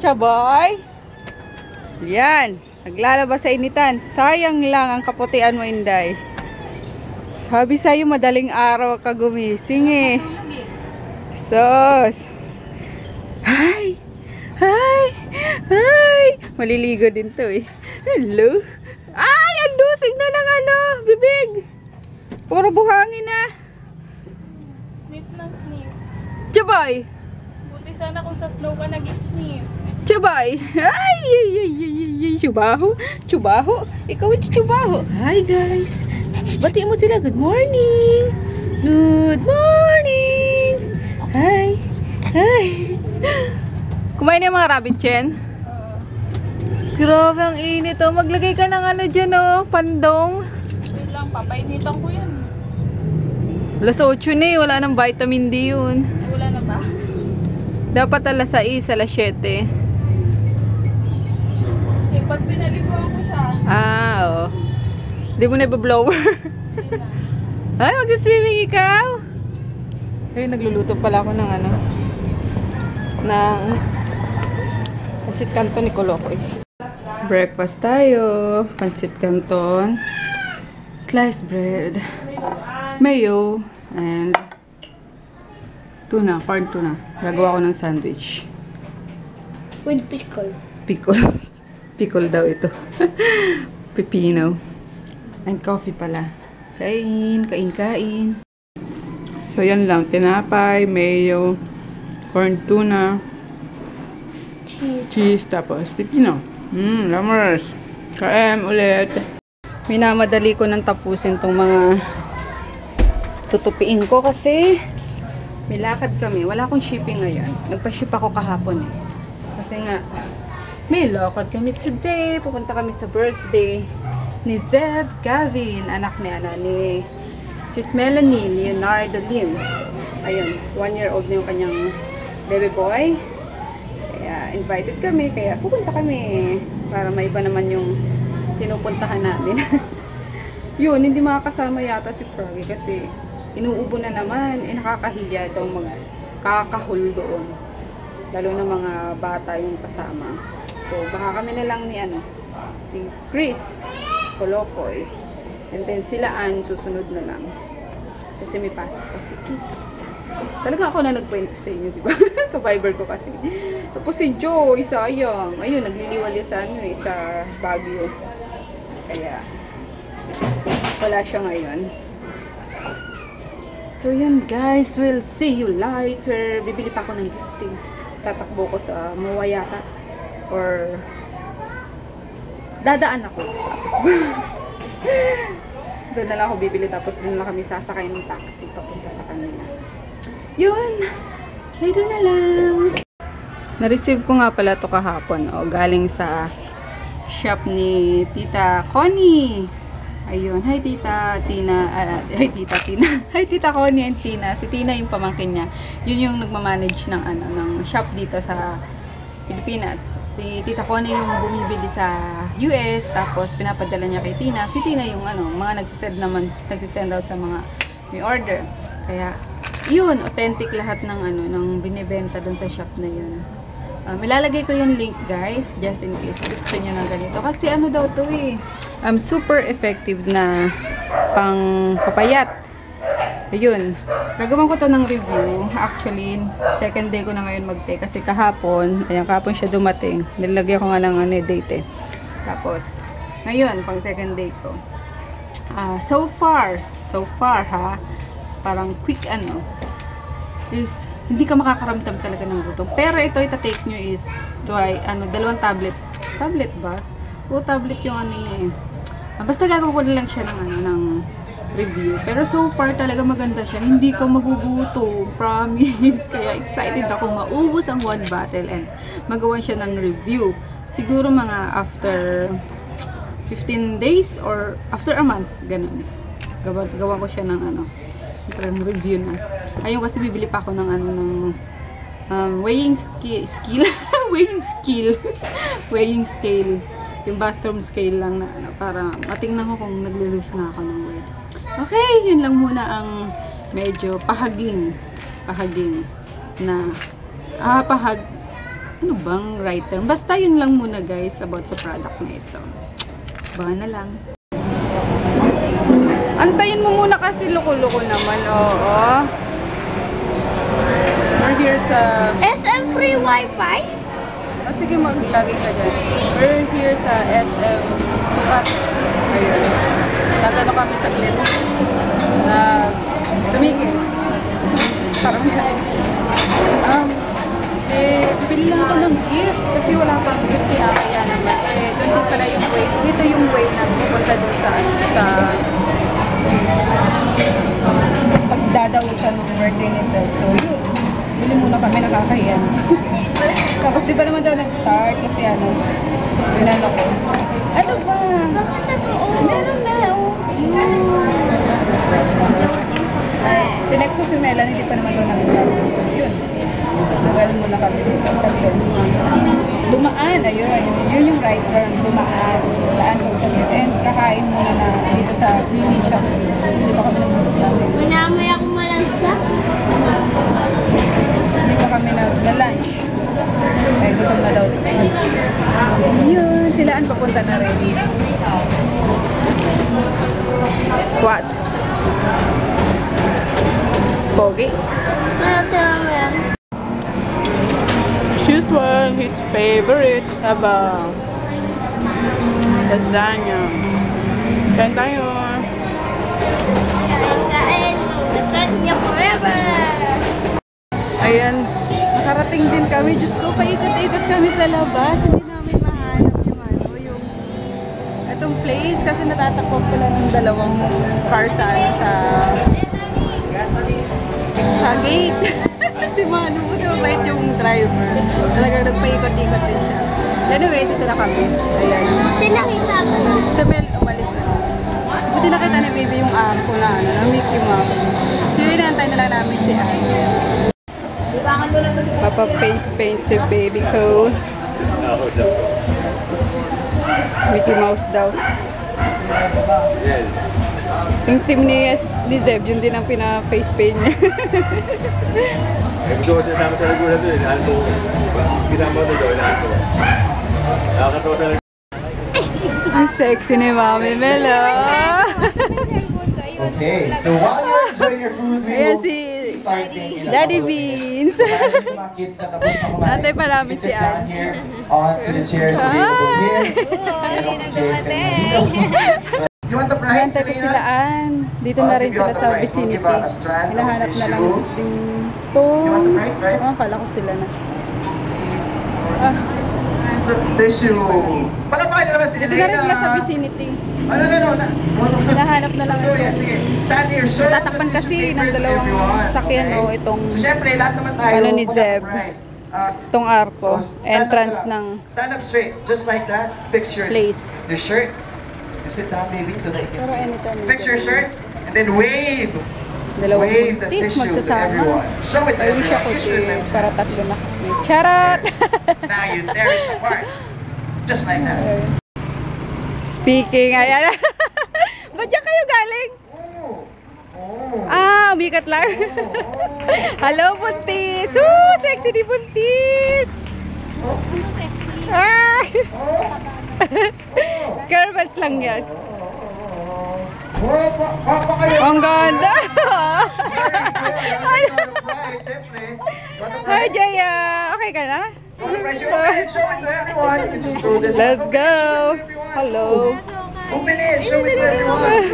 Chaboy. Yan. Naglalabas sa initan. Sayang lang ang kaputian mo, Inday. Sabi sa'yo, madaling araw ka gumising eh. Sos. Hi! Hi! Hi! Maliligo din to eh. Hello? Ay! Ang dusig na ng ano! Bibig! Puro buhangin na. Sniff ng sniff. Chaboy! Buti sana kung sa snow ka nag-sniff. Chaboy! Ay! Chubaho! Chubaho! Ikaw ay chubaho! Hi guys! Bati mo sila. Good morning! Good morning! Hi! Hi! Kumain na yung mga rabbit chen? Grabe ang init oh. Maglagay ka ng ano dyan oh. Pandong. Wait lang, papainitan ko yan. Alas 8 na eh. Wala nang vitamin D yun. Wala na ba? Dapat alas 6, alas 7. Eh, pag pinaliguan ko siya. Ah, oo. Hindi mo na iba-blower. Ay, mag-swimming ikaw. Ay, nagluluto pala ako ng ano. Ng pancit canton ni Kolokoy. Breakfast tayo. Pancit canton. Sliced bread. Mayo. And tuna. Corn tuna. Gagawa ko ng sandwich. With pickle. Pickle. Pickle daw ito. Pepino. And coffee pala. Kain. Kain. So, yan lang. Tinapay, mayo, corn tuna, cheese, tapos pepino. Lamers. Kain ulit. Minamadali ko nang tapusin tong mga tutupiin ko kasi may lakad kami. Wala akong shipping ngayon. Nagpa-ship ako kahapon eh. Kasi nga, may lakad kami today. Pupunta kami sa birthday ni Zeb Gavin, anak ni Sis Melanie Leonardo Lim. Ayun, 1-year-old na yung kanyang baby boy. Kaya invited kami, kaya pupunta kami para maiba naman yung pinupuntahan namin. Yun, hindi makakasama yata si Froggy kasi inuubo na naman. Nakakahiya daw magkakahol doon. Lalo na mga bata yung kasama. So, baka kami na lang ni Chris Kolokoy. And then sila susunod na lang. Kasi may pasok pa si Kids. Talaga ako na nagkwento sa inyo, di ba? Ka-Viber ko kasi. Tapos si Joy, sayang. Ayun, nagliliwalyo sa sa Baguio. Kaya, wala siya ngayon. So yun guys, we'll see you later. Bibili pa ako ng gifting. Tatakbo ko sa Mawayata. Or, dadaan ako. Doon na lang ako bibili tapos doon na kami sasakay ng taxi papunta sa kanila. Yun! Later na lang! Na-receive ko nga pala ito kahapon. Galing sa shop ni Tita Connie. Ayun. Hi Tita Tina. Hi Tita Tina. Hi Tita Connie and Tina. Si Tina yung pamangkin niya. Yun yung nagmamanage ng, ng shop dito sa Pilipinas. Si Tita Connie yung bumibili sa US, tapos pinapadala niya kay Tina. Si Tina yung mga nagsisend out sa mga may order. Kaya, yun, authentic lahat ng ng binibenta dun sa shop na yun. Ilalagay ko yung link guys, just in case gusto niyo ng ganito. Kasi daw to eh. Super effective na pang papayat. Ayun. Gagawin ko to ng review. Actually, second day ko na ngayon mag-take. Kasi kahapon, kahapon siya dumating. Nilagay ko nga ng date eh. Tapos, ngayon, pang second day ko. So far ha, parang quick is, hindi ka makakaramdam talaga ng gutom. Pero ito, ita-take nyo is, dalawang tablet. Tablet ba? O, tablet yung niya eh. Basta gagawin ko na lang siya ng review. Pero so far talaga maganda siya. Hindi ka magugutom. Promise. Kaya excited ako maubos ang one bottle and magawan siya ng review. Siguro mga after 15 days or after a month. Ganun. Gawan ko siya ng review na. Ayun kasi bibili pa ako ng weighing skill. Weighing scale. Yung bathroom scale lang na para matingnan ko kung naglo-lose nga ako ng weight. Okay, yun lang muna ang medyo pahaging na pahag Ano bang right term? Basta yun lang muna guys about sa product na ito. Baka na lang. Antayin mo muna kasi loko-loko naman. Oo. We're here sa... SM free wifi? Oh, sige, maglagay ka dyan. We're here sa SM Sukat. Ayun. Nagano kami saglit. Tumigil. Parang yan. Bili lang ako ng gift. Kasi wala pang gift kaya kaya naman. Doon din pala yung way. Dito yung way na pupunta doon sa pagdadawisan ng birthday ni Sir. So, yun. Bili muna kami, nakakahiyan. Tapos di ba naman daw nag-start kasi ginano ko. Ano ba? Meron na, oh. Pinagso si Melanie, hindi pa naman daw nag-start. So, yun. Nagaling muna kami. Dumaan, ayun. Yun yung right turn. Dumaan. Dumaan ko sa and kakain muna na dito sa shop. Hindi pa kami nag-start namin. Manamay ako malansa. Hindi pa kami nagla-lunch. Ay, gutom na daw. Yun, silaan papunta na rin. What? Pogi? Choose one, his favorite. Aba. Lasagna. Kain tayo. Kain ng lasagna forever. Ayan. Nakarating din kami. Diyos ko, paikot-ikot kami sa labas. Hindi namin mahanap yung itong place. Kasi natatakpan pala ng dalawang car sa gate. Si Manu, buti mabait yung driver. Talagang nagpaikot-ikot din siya. Anyway, dito na kami. Ayan. Buti nakita ko. Si Mel, umalis na. Buti nakita ni Baby yung arko na na Mickey Mouse. So, inantay na lang namin si Anne. Papa-face paint si Baby ko. Mickey Mouse daw. Yung team ni Zeb, yun din ang pina-face paint niya. Gusto ko sinasama sa laguna doon. Ano ginama doon doon. Nakakatawa talaga. Ang sexy ni Mami Melo. Okay, so while you're enjoying your food, we Ayan will si starting in a Daddy couple of Beans. minutes. So, mga kids na tapos na kumain, Antay pa namin you si sit down Ann. here onto the chairs available here. And on the chairs that dito. You want the prize, Antay ko sila Ann. Dito na rin sila sa vicinity. Hinahanap na lang din to. You want the prize, right? Akala ko sila na. Tissue. Palapakan niyo naman si Dito na rin sila sa vicinity. Ano. Hinahanap na lang So, yan, sige. Stand here, sir. Tatakpan kasi ng dalawang sakyan o itong So, syempre, lahat naman tayo. ano ni Zeb. Itong arko. So, stand Entrance up ng stand up straight, just like that. Fix your place. shirt. You sit down, baby, so that you Pero can anytime. fix your shirt, and then wave. Dalawang Wave the buntis tissue to magsasama. everyone. Show it to I wish everyone. ako Kiss your them. para tatlo na kami. Charot! Now you tear it apart. Just like that. Speaking, ayan. Ba't dyan kayo galing? Oh. Umikat lang. Hello, buntis! Woo! Sexy ni buntis! Ay! Curvels lang yan. Papa kayo. Ang ganda! Hi, Jaya! Okay ka na? Show it to everyone. You can just throw this. Let's go! Hello! Open it. Show it to everyone.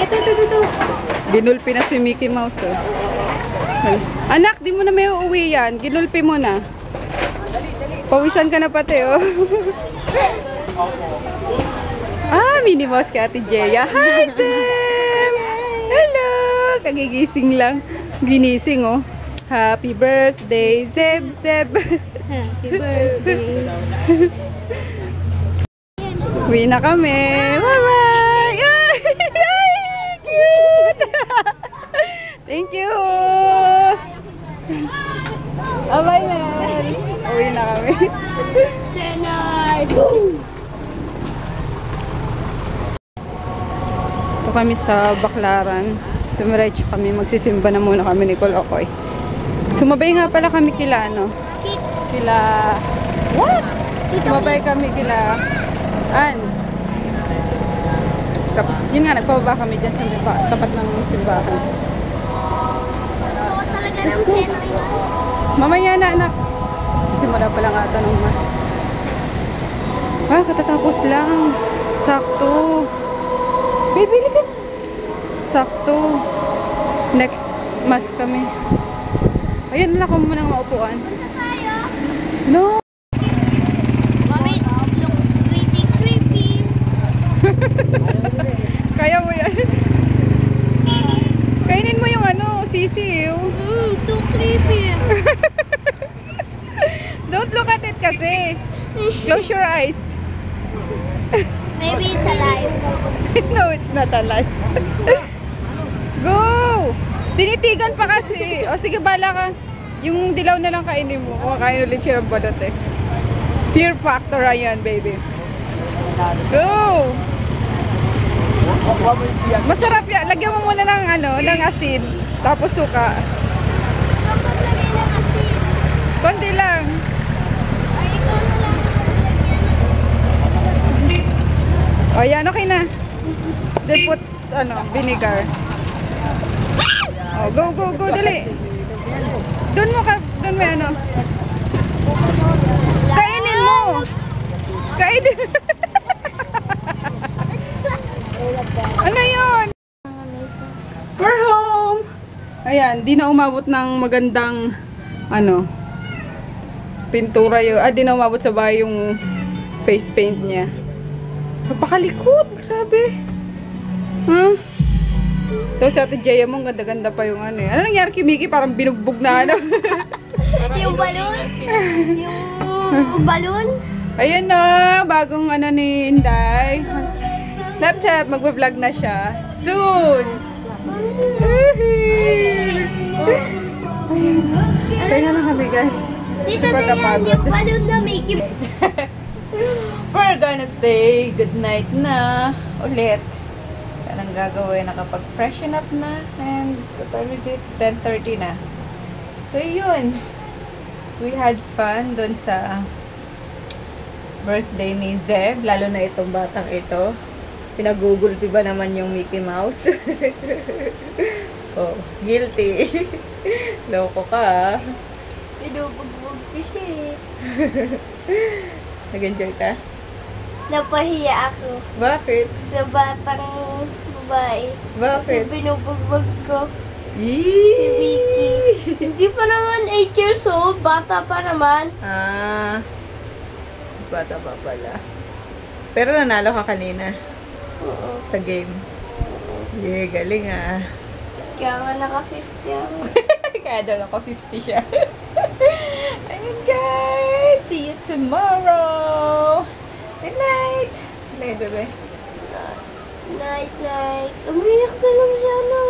Ito. Ginulpi na si Mickey Mouse. Oh. Anak, di mo na may uuwi yan. Ginulpi mo na. Pawisan ka na pati, oh. Minnie Mouse kay Ate Jaya. Hi, Zeb! Hello! Kagigising lang. Ginising, oh. Happy birthday, Zeb! Happy birthday. Uwi na kami. Bye-bye! Ay, cute! Thank you! Bye-bye, man! Uwi na kami. Ito kami sa Baclaran. Tumiretso kami. Magsisimba na muna kami ni Kolokoy. Sumabay nga pala kami kila, ano? Kila... What? Sumabay kami kila... An. Tapos, yun nga, nagpababa kami dyan sa tapat ng simbahan. Gusto ko talaga ng pena yun. Mamaya na, anak. Simula pa lang ata ng mas. Ah, katatapos lang. Sakto. Bibili ka. Sakto. Next mas kami. Ayun, wala ko muna ng maupuan. Punta tayo. No! Mami, looks pretty creepy. Kaya mo yan. Kainin mo yung ano, sisiw. Too creepy. Don't look at it kasi. Close your eyes. Maybe it's alive. No, it's not alive. Go! Tinitigan pa kasi. O sige, bala ka. Yung dilaw na lang kainin mo. Kumakain ulit siya ng balot eh. Fear factor ayan, baby. Go! Masarap yan. Lagyan mo muna ng ano, ng asin. Tapos suka. Kapag lagay na kasi. Konti lang. Ay, ikaw na lang. O yan, okay na. Then put, ano, vinegar. O, go, go, go, dali. Doon mo ka, doon mo ano. Kainin mo. Kainin. Ano yun? We're home. Ayan, di na umabot ng magandang, ano, pintura yun. Di na umabot sa bahay yung face paint niya. Napakalikot, grabe. Huh? Tapos sa Ate Jaya mo, ganda-ganda pa yung ano eh. Ano nangyari kay Mickey? Parang binugbog na ano. Yung balon? Yung balon? Ayan na, bagong ano ni Inday. Laptop, magwe-vlog na siya. Soon! Kaya na lang kami guys. Dito Super na yan kapagod. yung balon na Mickey. We're gonna say goodnight na ulit. Yan ang gagawin. Nakapag-freshen up na. And what time is it? 10:30 na. So yun. We had fun dun sa birthday ni Zeb. Lalo na itong batang ito. Pinagugulpi ba naman yung Mickey Mouse? Oh, guilty. Loko ka. Pinubugbog ko siya eh. Nag-enjoy ka? Napahiya ako Bakit? sa batang babae. Kasi Bakit? binubugbog ko si Yee! Vicky. Hindi pa naman 8 years old. Bata pa naman. Ah, bata pa pala. Pero nanalo ka kanina Oo. sa game. Yeah, galing ah. Kaya nga naka-50 ako. Kaya daw ako 50 siya. Ayun guys, see you tomorrow. Good night. Good night, bebe. Night, night. Umiyak na lang siya na.